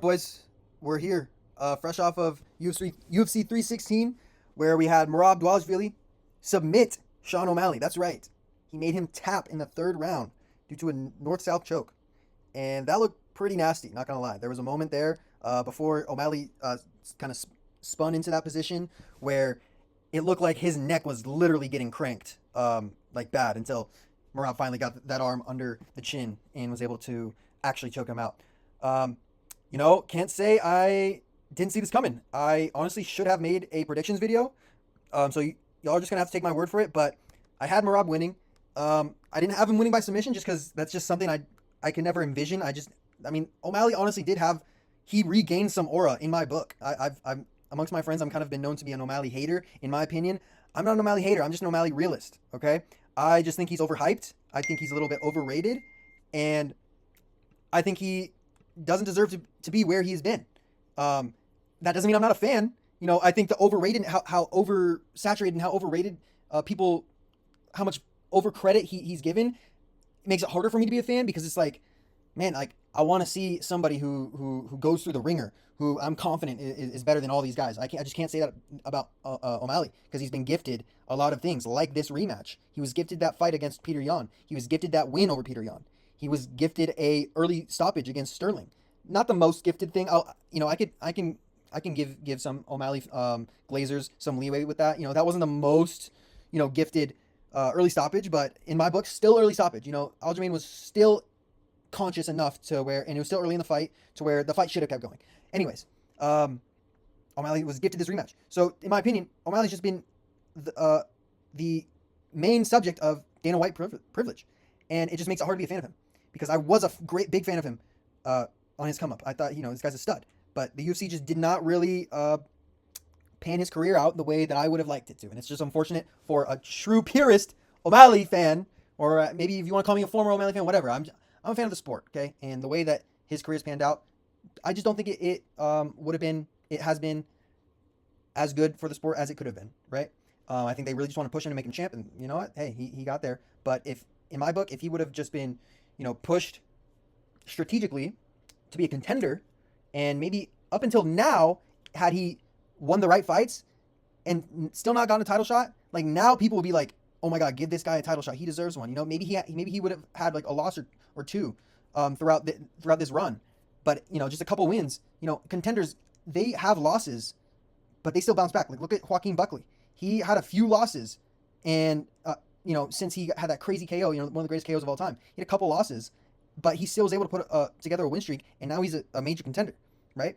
Boys, we're here, fresh off of UFC 316, where we had Merab submit Sean O'Malley. That's right. He made him tap in the third round due to a north-south choke. And that looked pretty nasty, not going to lie. There was a moment there before O'Malley kind of spun into that position where it looked like his neck was literally getting cranked like bad until Merab finally got that arm under the chin and was able to actually choke him out. Um, can't say I didn't see this coming. I honestly should have made a predictions video. Y'all are just gonna have to take my word for it. But I had Merab winning. I didn't have him winning by submission just because that's just something I can never envision. O'Malley honestly did have he regained some aura in my book. I'm amongst my friends. I'm kind of been known to be an O'Malley hater. In my opinion, I'm not an O'Malley hater. I'm just an O'Malley realist. Okay, I just think he's overhyped. I think he's a little bit overrated, and I think he doesn't deserve to be where he's been. That doesn't mean I'm not a fan. I think the overrated, how oversaturated and how overrated people, how much over credit he's given, makes it harder for me to be a fan because it's like, man, like I want to see somebody who goes through the ringer, who I'm confident is better than all these guys. I just can't say that about O'Malley because he's been gifted a lot of things like this rematch. He was gifted that fight against Peter Yan. He was gifted that win over Peter Yan. He was gifted a early stoppage against Sterling. Not the most gifted thing. I can give some O'Malley Glazers some leeway with that. That wasn't the most gifted early stoppage, but in my book, still early stoppage. Aljamain was still conscious enough to where, and it was still early in the fight to where the fight should have kept going. Anyways, O'Malley was gifted this rematch. So in my opinion, O'Malley's just been the main subject of Dana White privilege, and it just makes it hard to be a fan of him because I was a big fan of him on his come up. I thought this guy's a stud, but the UFC just did not really pan his career out the way that I would have liked it to, and it's just unfortunate for a true purist O'Malley fan, or maybe if you want to call me a former O'Malley fan, whatever. I'm a fan of the sport, okay, and the way that his career's panned out, I just don't think it would have been, it has been as good for the sport as it could have been, right? I think they really just want to push him to make him champ, and you know what? Hey, he got there. But if in my book, if he would have just been, pushed strategically to be a contender, and maybe up until now, had he won the right fights and still not gotten a title shot, like now people will be like, oh my God, give this guy a title shot. He deserves one. Maybe he would have had like a loss or two throughout this run, but just a couple wins. Contenders, they have losses, but they still bounce back. Like look at Joaquin Buckley. He had a few losses, and since he had that crazy KO, one of the greatest KOs of all time, he had a couple losses, but he still was able to put together a win streak, and now he's a major contender, right?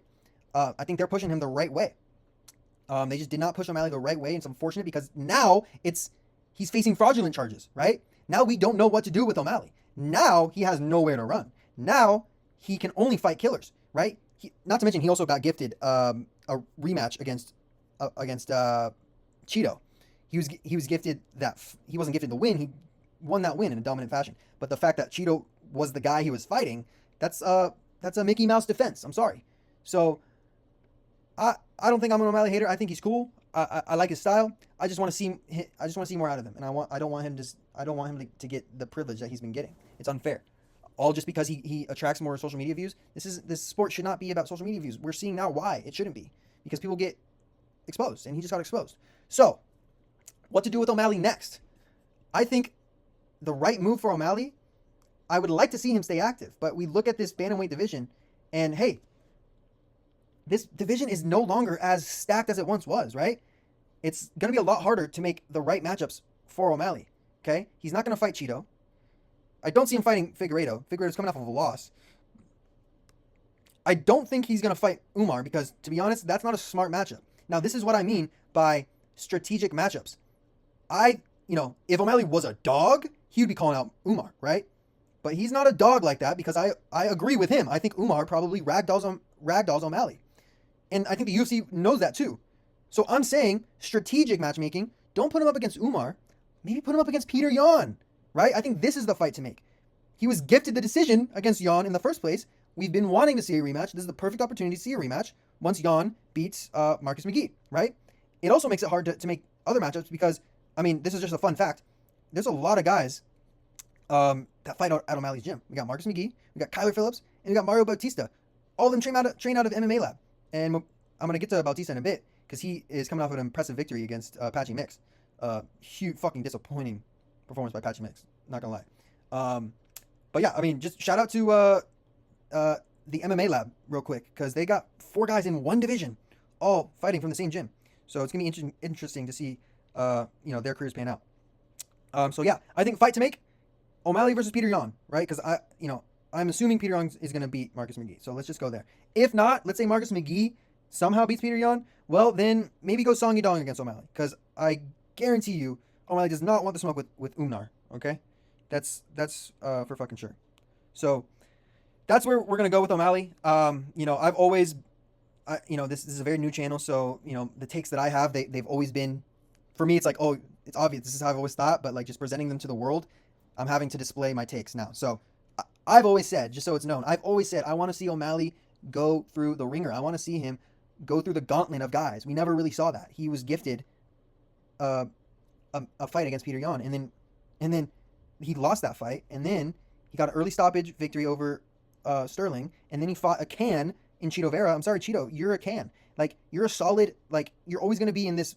I think they're pushing him the right way. They just did not push O'Malley the right way, and it's unfortunate because now he's facing fraudulent charges, right? Now we don't know what to do with O'Malley. Now he has nowhere to run. Now he can only fight killers, right? Not to mention he also got gifted a rematch against Cheeto. He was gifted that he wasn't gifted the win. He won that win in a dominant fashion. But the fact that Cheeto was the guy he was fighting, that's a Mickey Mouse defense. I'm sorry. So I don't think I'm an O'Malley hater. I think he's cool. I like his style. I just want to see more out of him, and I don't want him to get the privilege that he's been getting. It's unfair. All just because he attracts more social media views. This sport should not be about social media views. We're seeing now why it shouldn't be, because people get exposed, and he just got exposed. So, what to do with O'Malley next? I think the right move for O'Malley, I would like to see him stay active, but we look at this bantamweight division, and hey, this division is no longer as stacked as it once was, right? It's going to be a lot harder to make the right matchups for O'Malley, okay? He's not going to fight Cheeto. I don't see him fighting Figueiredo. Figueiredo's coming off of a loss. I don't think he's going to fight Umar because, to be honest, that's not a smart matchup. Now, this is what I mean by strategic matchups. If O'Malley was a dog, he would be calling out Umar, right? But he's not a dog like that because I agree with him. I think Umar probably ragdolls O'Malley. And I think the UFC knows that too. So I'm saying strategic matchmaking. Don't put him up against Umar. Maybe put him up against Peter Yan, right? I think this is the fight to make. He was gifted the decision against Yan in the first place. We've been wanting to see a rematch. This is the perfect opportunity to see a rematch once Yan beats Marcus McGee, right? It also makes it hard to make other matchups because, this is just a fun fact. There's a lot of guys that fight at O'Malley's gym. We got Marcus McGee, we got Kyler Phillips, and we got Mario Bautista. all of them train out of MMA Lab. And I'm going to get to Bautista in a bit because he is coming off of an impressive victory against Patchy Mix. Huge fucking disappointing performance by Patchy Mix. Not going to lie. But yeah, I mean, just shout out to the MMA Lab real quick because they got 4 guys in one division all fighting from the same gym. So it's going to be interesting to see their careers pan out. So yeah, I think fight to make, O'Malley versus Peter Yan, right? Because I'm assuming Peter Yan is going to beat Marcus McGee. So let's just go there. If not, let's say Marcus McGee somehow beats Peter Yan, well, then maybe go Song Yadong against O'Malley. Because I guarantee you, O'Malley does not want the smoke with Umnar, okay? That's for fucking sure. So that's where we're going to go with O'Malley. I've always, this is a very new channel. So, the takes that I have, they've always been, for me, it's like, oh, it's obvious. This is how I've always thought. But like just presenting them to the world, I'm having to display my takes now. So I've always said, just so it's known, I've always said I want to see O'Malley go through the ringer. I want to see him go through the gauntlet of guys. We never really saw that. He was gifted a fight against Peter Yan, and then he lost that fight, and then he got an early stoppage victory over Sterling, and then he fought a can in Cheeto Vera. I'm sorry, Cheeto, you're a can. Like, you're a solid, like, you're always going to be in this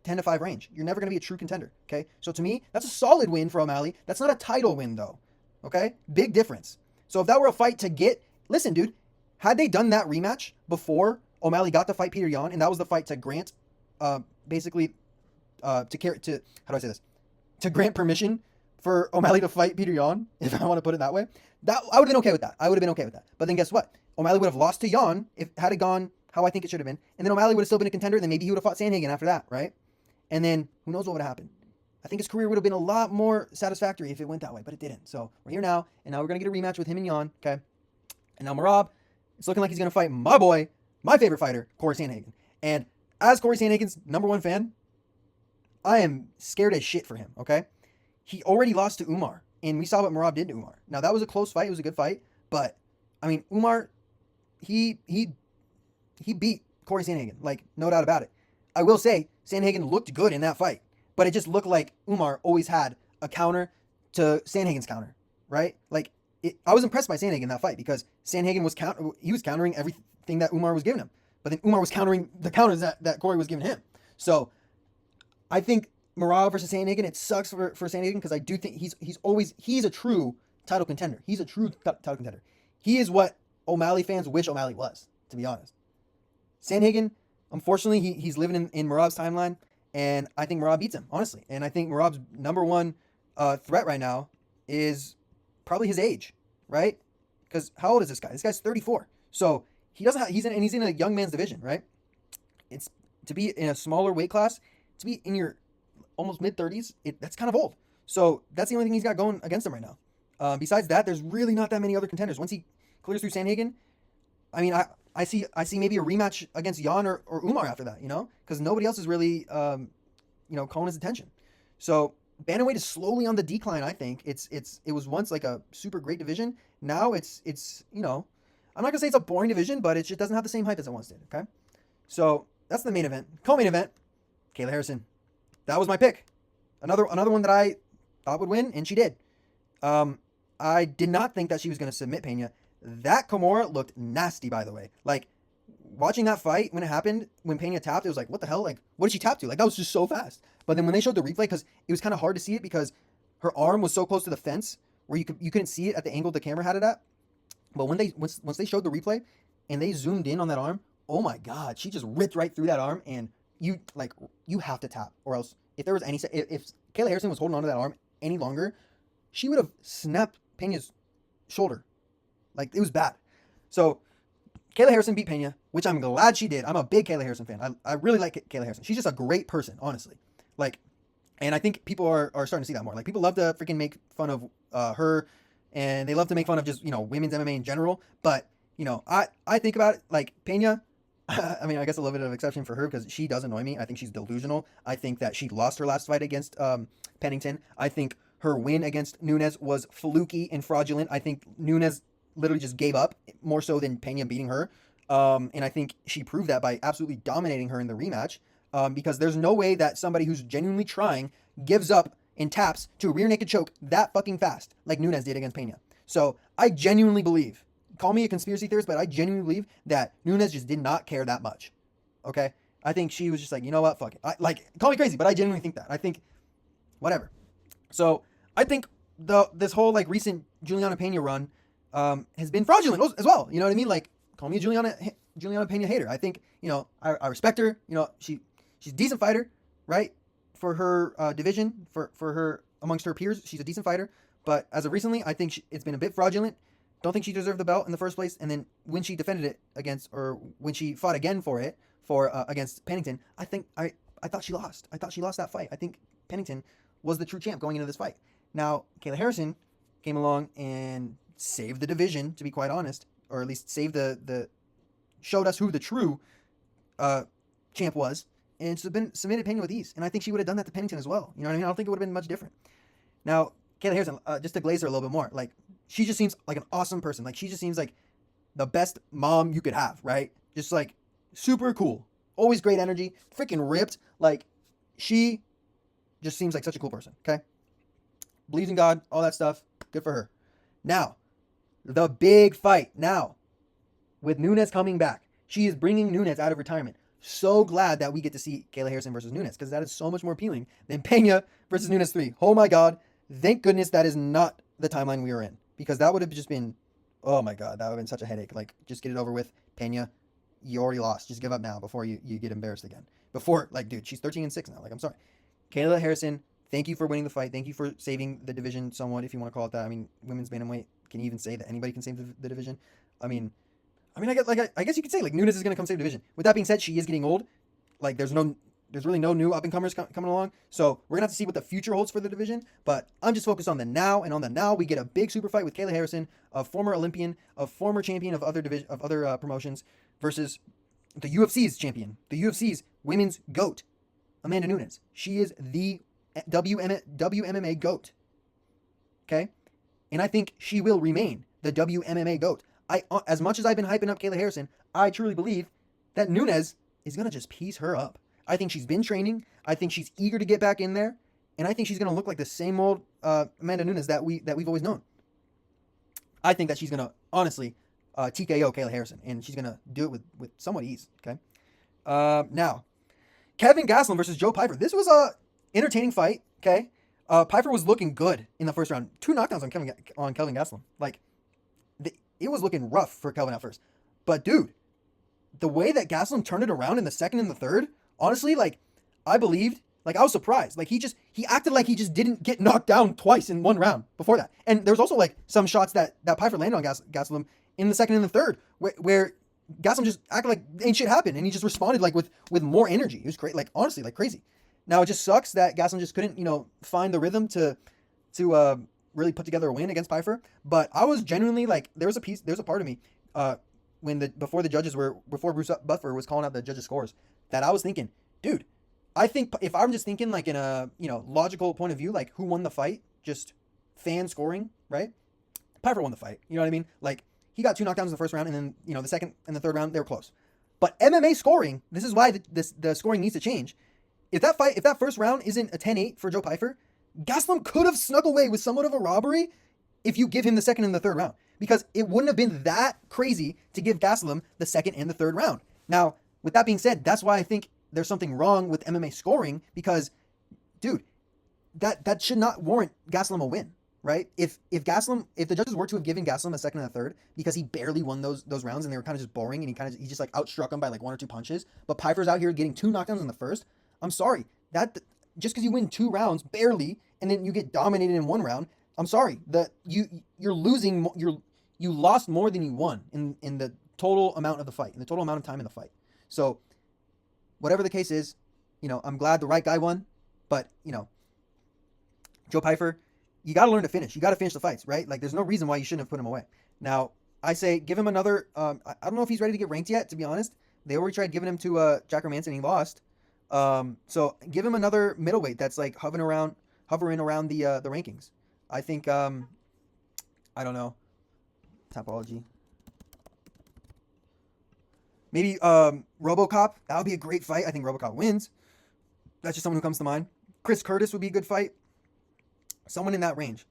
10-5 range. You're never going to be a true contender, okay? So to me, that's a solid win for O'Malley. That's not a title win, though, okay? Big difference. So if that were a fight to get, listen, dude, had they done that rematch before O'Malley got to fight Peter Yan, and that was the fight to grant, basically, how do I say this? To grant permission for O'Malley to fight Peter Yan, if I want to put it that way, that I would have been okay with that. I would have been okay with that. But then guess what? O'Malley would have lost to Yan had it gone how I think it should have been, and then O'Malley would have still been a contender. And then maybe he would have fought Sandhagen after that, right? And then who knows what would have happened? I think his career would have been a lot more satisfactory if it went that way, but it didn't. So we're here now, and now we're gonna get a rematch with him and Yan, okay? And now Merab, it's looking like he's gonna fight my boy, my favorite fighter, Corey Sandhagen. And as Corey Sandhagen's #1 fan, I am scared as shit for him, okay? He already lost to Umar, and we saw what Merab did to Umar. Now, that was a close fight. It was a good fight, but, I mean, Umar, he beat Corey Sandhagen, like, no doubt about it. I will say, Sandhagen looked good in that fight, but it just looked like Umar always had a counter to Sandhagen's counter, right? Like, I was impressed by Sandhagen in that fight because Sandhagen was countering everything that Umar was giving him, but then Umar was countering the counters that Corey was giving him. So, I think Merab versus Sandhagen, it sucks for Sandhagen because I do think he's a true title contender. He's a true title contender. He is what O'Malley fans wish O'Malley was, to be honest. Sandhagen, unfortunately, he's living in Merab's timeline, and I think Merab beats him, honestly. And I think Merab's #1 threat right now is probably his age, right? Because how old is this guy? This guy's 34. So he's in a young man's division, right? It's to be in a smaller weight class, to be in your almost mid-30s, that's kind of old. So that's the only thing he's got going against him right now. Besides that, there's really not that many other contenders. Once he clears through Sandhagen, I mean, I see maybe a rematch against Yan or Umar after that, because nobody else is really, calling his attention. So bantamweight is slowly on the decline. I think it was once like a super great division. Now it's I'm not gonna say it's a boring division, but it just doesn't have the same hype as it once did. Okay, so that's the main event. Co-main event, Kayla Harrison. That was my pick. Another one that I thought would win, and she did. I did not think that she was going to submit Peña. That Kimura looked nasty, by the way. Like, watching that fight when it happened, when Peña tapped, it was like, what the hell? Like, what did she tap to? Like, that was just so fast. But then when they showed the replay, because it was kind of hard to see it because her arm was so close to the fence where you couldn't see it at the angle the camera had it at. But once they showed the replay and they zoomed in on that arm, oh my God, she just ripped right through that arm, and you have to tap, or else if Kayla Harrison was holding onto that arm any longer, she would have snapped Peña's shoulder. Like, it was bad. So Kayla Harrison beat Peña, which I'm glad she did. I'm a big Kayla Harrison fan. I really like Kayla Harrison. She's just a great person, honestly. Like, and I think people are starting to see that more. Like, people love to freaking make fun of her, and they love to make fun of just, women's MMA in general. But, I think about it, like, Peña, I mean, I guess a little bit of exception for her because she does annoy me. I think she's delusional. I think that she lost her last fight against Pennington. I think her win against Nunes was fluky and fraudulent. I think Nunes literally just gave up more so than Peña beating her. And I think she proved that by absolutely dominating her in the rematch because there's no way that somebody who's genuinely trying gives up and taps to a rear naked choke that fucking fast like Nunes did against Peña. So I genuinely believe, call me a conspiracy theorist, but I genuinely believe that Nunes just did not care that much. Okay? I think she was just like, you know what, fuck it. Call me crazy, but I genuinely think that. I think, whatever. So I think this whole like recent Juliana Peña run has been fraudulent as well. You know what I mean? Like, call me a Juliana Peña hater. I think, you know, I respect her. You know, she's a decent fighter, right? For her division, for her amongst her peers, she's a decent fighter. But as of recently, I think it's been a bit fraudulent. Don't think she deserved the belt in the first place. And then when she defended it when she fought again for it against Pennington, I thought she lost. I thought she lost that fight. I think Pennington was the true champ going into this fight. Now, Kayla Harrison came along and saved the division, to be quite honest, or at least saved showed us who the true champ was, and submitted Peña with ease. And I think she would have done that to Pennington as well. You know what I mean? I don't think it would have been much different. Now, Kayla Harrison, just to glaze her a little bit more, like, she just seems like an awesome person. Like, she just seems like the best mom you could have, right? Just like super cool, always great energy, freaking ripped. Like, she just seems like such a cool person. Okay, believes in God, all that stuff. Good for her. Now, the big fight now with Nunes coming back. She is bringing Nunes out of retirement. So glad that we get to see Kayla Harrison versus Nunes, because that is so much more appealing than Peña versus Nunes 3. Oh my God. Thank goodness that is not the timeline we were in, because that would have just been, oh my God, that would have been such a headache. Like, just get it over with. Peña, you already lost. Just give up now before you get embarrassed again. Before, like, dude, she's 13-6 now. Like, I'm sorry. Kayla Harrison, thank you for winning the fight. Thank you for saving the division somewhat, if you want to call it that. I mean, women's bantamweight, can you even say that anybody can save the division? I guess you could say, like, Nunes is going to come save the division. With that being said, she is getting old. Like, there's really no new up-and-comers coming along. So we're going to have to see what the future holds for the division. But I'm just focused on the now. And on the now, we get a big super fight with Kayla Harrison, a former Olympian, a former champion of other promotions, versus the UFC's champion, the UFC's women's GOAT, Amanda Nunes. She is the WMMA GOAT. Okay? And I think she will remain the WMMA GOAT. As much as I've been hyping up Kayla Harrison, I truly believe that Nunes is going to just piece her up. I think she's been training. I think she's eager to get back in there. And I think she's going to look like the same old Amanda Nunes that we've always known. I think that she's going to, honestly, TKO Kayla Harrison. And she's going to do it with somewhat ease. Okay. Now, Kevin Gastelum versus Joe Pyfer. This was a entertaining fight. Okay. Pyfer was looking good in the first round. 2 knockdowns on Kevin Gastelum. Like, it was looking rough for Kelvin at first. But, dude, the way that Gastelum turned it around in the second and the third, honestly, like, I believed, like, I was surprised. Like, he acted like he just didn't get knocked down twice in one round before that. And there was also, like, some shots that Pyfer landed on Gastelum in the second and the third, where Gastelum just acted like ain't shit happened, and he just responded, like, with more energy. It was great, like, honestly, like, crazy. Now, it just sucks that Gastelum just couldn't, find the rhythm to really put together a win against Pyfer. But I was genuinely, like, there's a part of me, before Bruce Buffer was calling out the judges' scores, that I was thinking, dude, I think if I'm just thinking, like, in a, logical point of view, like, who won the fight, just fan scoring, right? Pyfer won the fight. You know what I mean? Like, he got 2 knockdowns in the first round, and then, the second and the third round, they were close. But MMA scoring, this is why the scoring needs to change. If that first round isn't a 10-8 for Joe Pyfer, Gastelum could have snuck away with somewhat of a robbery if you give him the second and the third round, because it wouldn't have been that crazy to give Gastelum the second and the third round. Now, with that being said, that's why I think there's something wrong with MMA scoring, because, dude, that should not warrant Gastelum a win, right? If the judges were to have given Gastelum a second and a third because he barely won those rounds and they were kind of just boring, and he just like outstruck him by like 1 or 2 punches, but Pyfer's out here getting 2 knockdowns in the first, I'm sorry, that just because you win 2 rounds barely and then you get dominated in 1 round, I'm sorry, you're losing. You lost more than you won in the total amount of the fight, in the total amount of time in the fight. So, whatever the case is, I'm glad the right guy won. But Joe Pyfer, you got to learn to finish. You got to finish the fights, right? Like, there's no reason why you shouldn't have put him away. Now, I say give him another. I don't know if he's ready to get ranked yet. To be honest, they already tried giving him to Jack Romanson and he lost. So give him another middleweight that's like hovering around the rankings. I think, I don't know, Tapology. Maybe RoboCop. That would be a great fight. I think RoboCop wins. That's just someone who comes to mind. Chris Curtis would be a good fight. Someone in that range,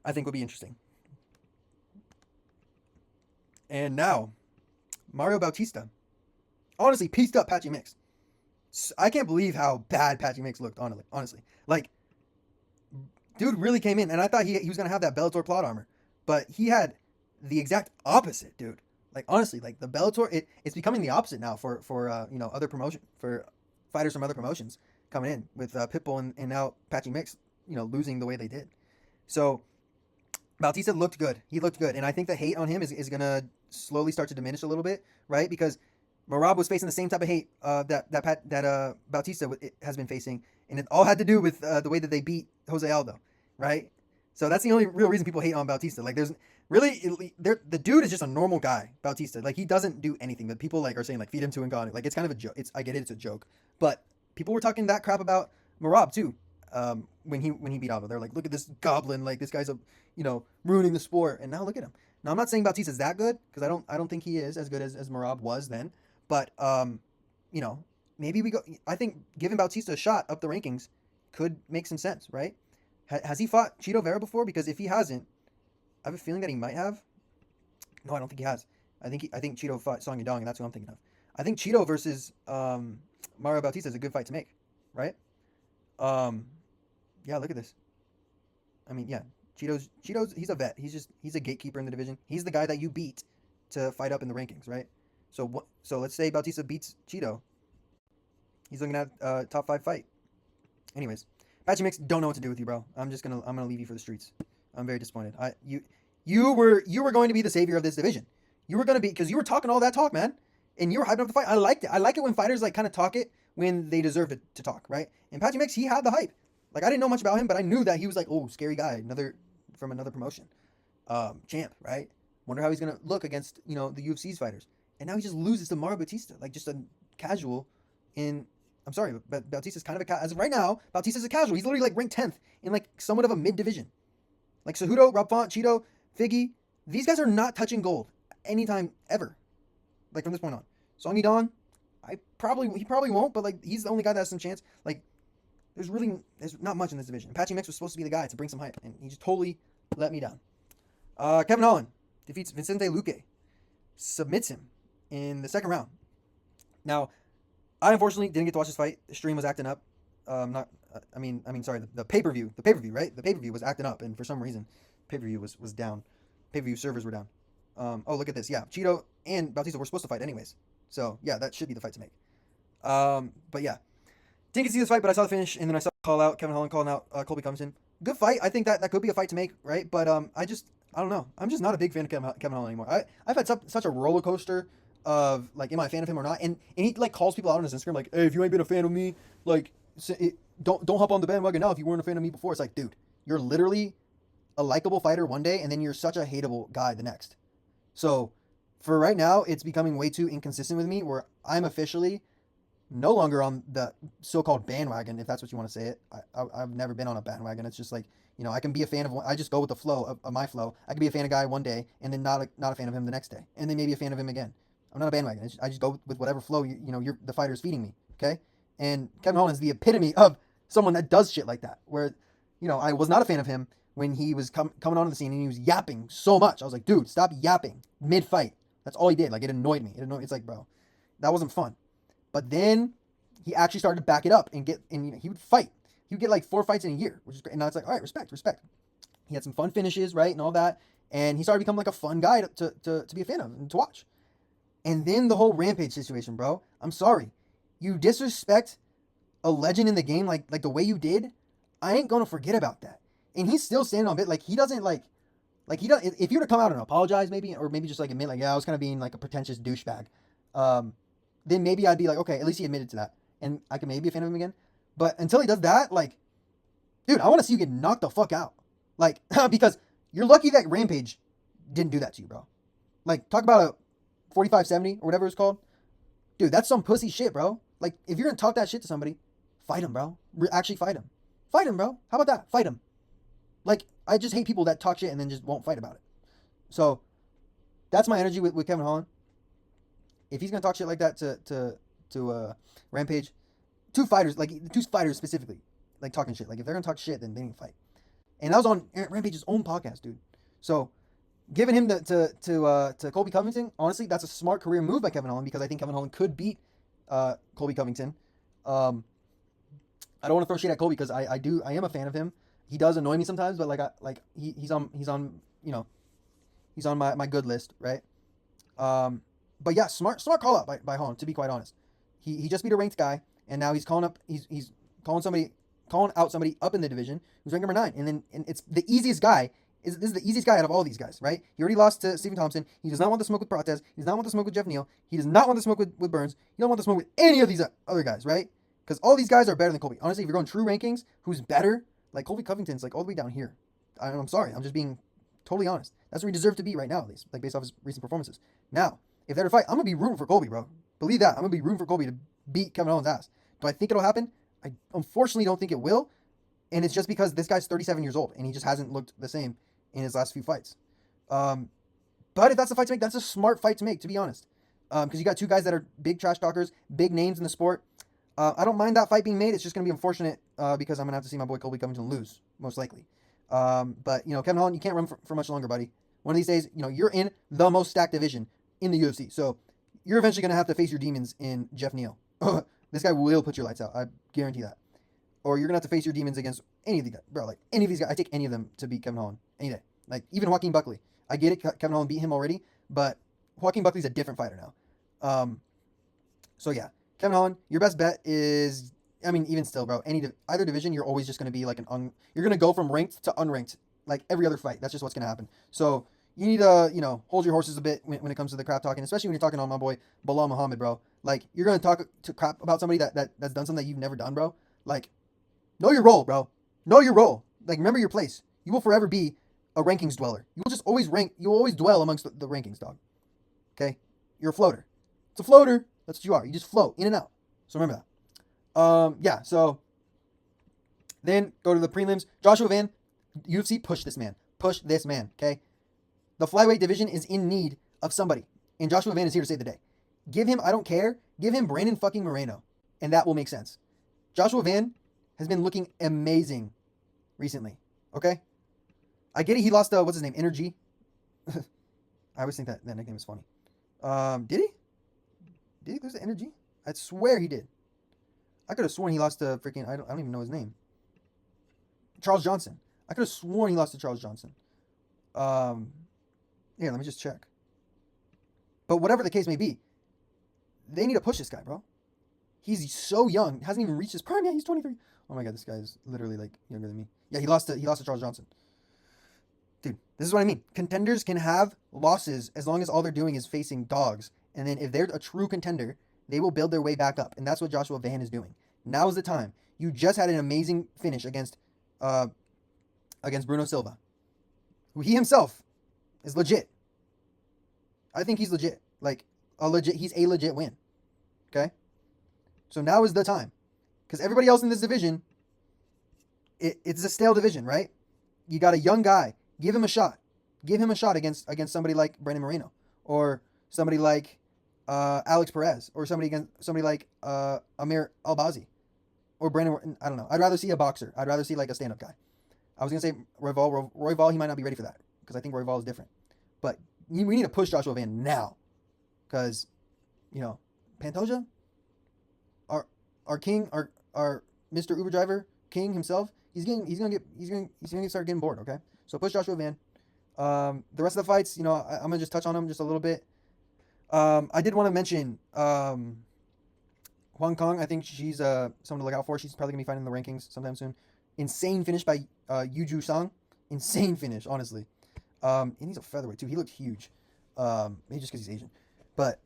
I think, would be interesting. And now, Mario Bautista. Honestly, pieced up Patchy Mix. I can't believe how bad Patchy Mix looked, honestly. Like, dude really came in, and I thought he was going to have that Bellator plot armor. But he had the exact opposite, dude. Like, honestly, like, the Bellator, it's becoming the opposite now for other for fighters from other promotions coming in with Pitbull and now Patchy Mix, losing the way they did. So, Bautista looked good. He looked good. And I think the hate on him is going to slowly start to diminish a little bit, right? Because Merab was facing the same type of hate that Bautista has been facing. And it all had to do with the way that they beat Jose Aldo, right? So that's the only real reason people hate on Bautista. Like, there's really, the dude is just a normal guy, Bautista. Like, he doesn't do anything, but people are saying, like, feed him to Ngannou. Like, it's kind of a joke. I get it, it's a joke. But people were talking that crap about Merab too. When he beat Aldo, they're like, look at this goblin, like, this guy's ruining the sport. And now look at him. Now, I'm not saying Bautista's that good, because I don't think he is as good as Merab was then. But maybe I think giving Bautista a shot up the rankings could make some sense, right? Has he fought Chito Vera before? Because if he hasn't, I have a feeling that he might have. No, I don't think he has. I think Chito fought Song Yadong, and that's who I'm thinking of. I think Chito versus Mario Bautista is a good fight to make, right? Yeah, look at this. I mean, yeah, Chito's he's a vet. He's a gatekeeper in the division. He's the guy that you beat to fight up in the rankings, right? So let's say Bautista beats Chito. He's looking at top 5 fight. Anyways, Patchy Mix, don't know what to do with you, bro. I'm gonna leave you for the streets. I'm very disappointed. You were going to be the savior of this division. You were going to be, because you were talking all that talk, man, and you were hyping up the fight. I liked it. I like it when fighters like kind of talk it when they deserve to talk, right? And Patchy Mix, he had the hype. Like, I didn't know much about him, but I knew that he was like, oh, scary guy, from another promotion, champ, right? Wonder how he's gonna look against the UFC's fighters. And now he just loses to Mario Bautista, like just a casual. I'm sorry, but Bautista's kind of as of right now, Bautista's a casual. He's literally like ranked 10th in like somewhat of a mid division. Like Cejudo, Rob Font, Chito, Figgy, these guys are not touching gold anytime ever. Like, from this point on. Song Yadong, he probably won't, but like, he's the only guy that has some chance. Like, there's not much in this division. Patchy Mix was supposed to be the guy to bring some hype, and he just totally let me down. Kevin Holland defeats Vicente Luque, submits him in the second round. Now, I unfortunately didn't get to watch this fight. The stream was acting up. The pay-per-view, right? The pay-per-view was acting up, and for some reason, pay-per-view was down. Pay-per-view servers were down. Oh, look at this. Yeah, Chito and Bautista were supposed to fight anyways. So, yeah, that should be the fight to make. But yeah, didn't get to see this fight, but I saw the finish, and then I saw call out Kevin Holland calling out Colby Covington. Good fight. I think that could be a fight to make, right? But I don't know. I'm just not a big fan of Kevin Holland anymore. I've had such a roller coaster of, like, am I a fan of him or not? And he like calls people out on his Instagram, like, hey, if you ain't been a fan of me, like, don't hop on the bandwagon now if you weren't a fan of me before. It's like, dude, you're literally a likable fighter one day, and then you're such a hateable guy the next. So for right now, it's becoming way too inconsistent with me, where I'm officially no longer on the so-called bandwagon, if that's what you want to say it. I've never been on a bandwagon. It's just like, I can be a fan of one. I just go with the flow of my flow. I can be a fan of a guy one day, and then not a fan of him the next day, and then maybe a fan of him again. I'm not a bandwagon. I just go with whatever flow the fighter is feeding me. Okay, and Kevin Holland is the epitome of someone that does shit like that. Where, I was not a fan of him when he was coming onto the scene and he was yapping so much. I was like, dude, stop yapping mid-fight. That's all he did. Like, it annoyed me. It's like, bro, that wasn't fun. But then he actually started to back it up and he would fight. He would get like 4 fights in a year, which is great. And now it's like, all right, respect. He had some fun finishes, right, and all that. And he started to become like a fun guy to be a fan of and to watch. And then the whole Rampage situation, bro. I'm sorry. You disrespect a legend in the game like the way you did, I ain't gonna forget about that. And he's still standing on it. Like, he doesn't like he doesn't. If you were to come out and apologize, maybe, or maybe just like admit, like, yeah, I was kind of being like a pretentious douchebag, then maybe I'd be like, okay, at least he admitted to that, and I can maybe be a fan of him again. But until he does that, like, dude, I want to see you get knocked the fuck out, like, because you're lucky that Rampage didn't do that to you, bro. Like, talk about a 45-70 or whatever it's called. Dude, that's some pussy shit, bro. Like, if you're gonna talk that shit to somebody, fight him, bro. Actually fight him. Fight him, bro. How about that? Fight him. Like, I just hate people that talk shit and then just won't fight about it. So, that's my energy with Kevin Holland. If he's gonna talk shit like that to Rampage, two fighters specifically, like, talking shit. Like, if they're gonna talk shit, then they need to fight. And that was on Rampage's own podcast, dude. So, giving him to Colby Covington, honestly, that's a smart career move by Kevin Holland because I think Kevin Holland could beat Colby Covington. I don't want to throw shade at Colby because I am a fan of him. He does annoy me sometimes, but he's on my good list, right? But yeah, smart call out by Holland, to be quite honest. He just beat a ranked guy, and now he's calling out somebody up in the division who's ranked number 9, and it's the easiest guy. This is the easiest guy out of all these guys, right? He already lost to Stephen Thompson. He does not want the smoke with Protez. He does not want the smoke with Jeff Neal. He does not want the smoke with Burns. He don't want the smoke with any of these other guys, right? Because all these guys are better than Colby. Honestly, if you're going true rankings, who's better? Like Colby Covington's like all the way down here. I'm sorry. I'm just being totally honest. That's where he deserved to be right now, at least, like based off his recent performances. Now, if they're to fight, I'm gonna be rooting for Colby, bro. Believe that. I'm gonna be rooting for Colby to beat Kevin Holland's ass. Do I think it'll happen? I unfortunately don't think it will. And it's just because this guy's 37 years old and he just hasn't looked the same in his last few fights. But if that's the fight to make, that's a smart fight to make, to be honest. Because you got two guys that are big trash talkers, big names in the sport. I don't mind that fight being made. It's just going to be unfortunate because I'm going to have to see my boy Colby Covington lose, most likely. But, Kevin Holland, you can't run for much longer, buddy. One of these days, you're in the most stacked division in the UFC. So you're eventually going to have to face your demons in Jeff Neal. This guy will put your lights out. I guarantee that. Or you're going to have to face your demons against any of these guys. Bro, any of these guys, I take any of them to beat Kevin Holland any day. Even Joaquin Buckley. I get it, Kevin Holland beat him already, but Joaquin Buckley's a different fighter now. So yeah, Kevin Holland, your best bet is, even still, bro, either division, you're always just going to be you're going to go from ranked to unranked, like every other fight. That's just what's going to happen. So you need to, hold your horses a bit when it comes to the crap talking, especially when you're talking on my boy Bilal Muhammad, bro. You're going to talk to crap about somebody that's done something that you've never done, bro. Know your role, bro. Know your role. Remember your place. You will forever be a rankings dweller. You will just always you'll always dwell amongst the rankings, dog. Okay? You're a floater. It's a floater. That's what you are. You just float in and out. So remember that. Yeah, so then go to the prelims. Joshua Van, UFC, push this man. Push this man, okay? The flyweight division is in need of somebody, and Joshua Van is here to save the day. Give him, I don't care, give him Brandon fucking Moreno, and that will make sense. Joshua Van has been looking amazing recently, okay? I get it, he lost, what's his name, Energy. I always think that nickname is funny. Did he? Did he lose to Energy? I swear he did. I could have sworn he lost to freaking, I don't even know his name. Charles Johnson. I could have sworn he lost to Charles Johnson. Yeah, let me just check. But whatever the case may be, they need to push this guy, bro. He's so young, hasn't even reached his prime yet. He's 23. Oh my god, this guy is literally younger than me. Yeah, he lost to Charles Johnson. Dude, this is what I mean. Contenders can have losses as long as all they're doing is facing dogs. And then if they're a true contender, they will build their way back up. And that's what Joshua Van is doing. Now is the time. You just had an amazing finish against Bruno Silva, who he himself is legit. I think he's legit. He's a legit win. Okay? So now is the time. Because everybody else in this division, it's a stale division, right? You got a young guy. Give him a shot. Give him a shot against somebody like Brandon Moreno. Or somebody like Alex Perez. Or somebody like Amir Albazi. Or Brandon, I don't know. I'd rather see a boxer. I'd rather see a stand-up guy. I was going to say Royval, he might not be ready for that. Because I think Royval is different. But we need to push Joshua Van now. Because, Pantoja, our king, our Mr. Uber driver, King himself, he's gonna start getting bored, okay? So push Joshua Van. The rest of the fights, I'm gonna just touch on them just a little bit. I did want to mention Hong Kong. I think she's someone to look out for. She's probably gonna be fighting in the rankings sometime soon. Insane finish by Yuju Sang. Insane finish, honestly. And he's a featherweight too. He looked huge. Maybe just because he's Asian. But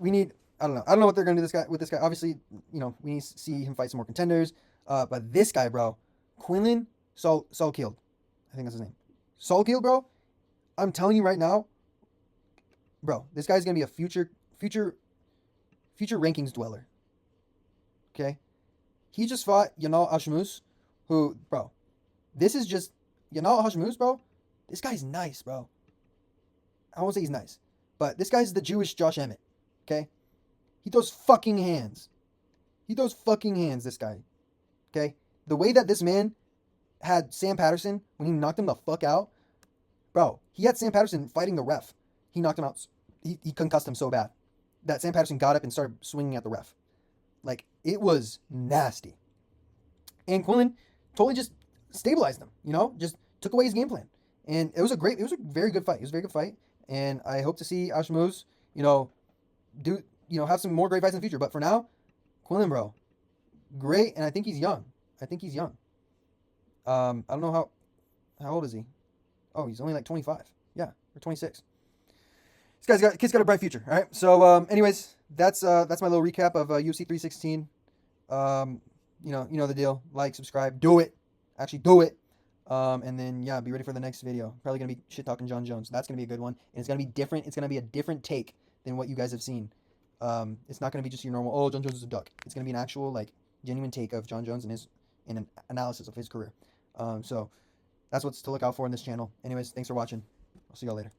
we need, I don't know what they're going to do with this guy. Obviously, we need to see him fight some more contenders. But this guy, bro, Quinlan Solkield, I think that's his name. Solkield, bro, I'm telling you right now, bro, this guy's going to be a future rankings dweller. Okay? He just fought Yanal Hashimouz, who, bro, this is just, Yanal Hashimouz, bro, this guy's nice, bro. I won't say he's nice. But this guy's the Jewish Josh Emmett, okay? He throws fucking hands. This guy, okay? The way that this man had Sam Patterson when he knocked him the fuck out, Bro, he had Sam Patterson fighting the ref. He knocked him out. He concussed him so bad that Sam Patterson got up and started swinging at the ref. Like, it was nasty. And Quinlan totally just stabilized him, you know, just took away his game plan. And it was a very good fight. It was a very good fight. And I hope to see Ashmouz, you know, have some more great fights in the future. But for now, Quinlan, bro, great. And I think he's young. I don't know how old is he? Oh, he's only like 25. Yeah, or 26. Kid's got a bright future. All right. So, anyways, that's my little recap of UFC 316. You know the deal. Like, subscribe, do it. Actually, do it. And then yeah, be ready for the next video. Probably gonna be shit talking John Jones. That's gonna be a good one, and it's gonna be different. It's gonna be a different take than what you guys have seen. It's not gonna be just your normal, oh, John Jones is a duck. It's gonna be an actual, like, genuine take of John Jones and an analysis of his career. So that's what's to look out for in this channel. Anyways, thanks for watching. I'll see y'all later.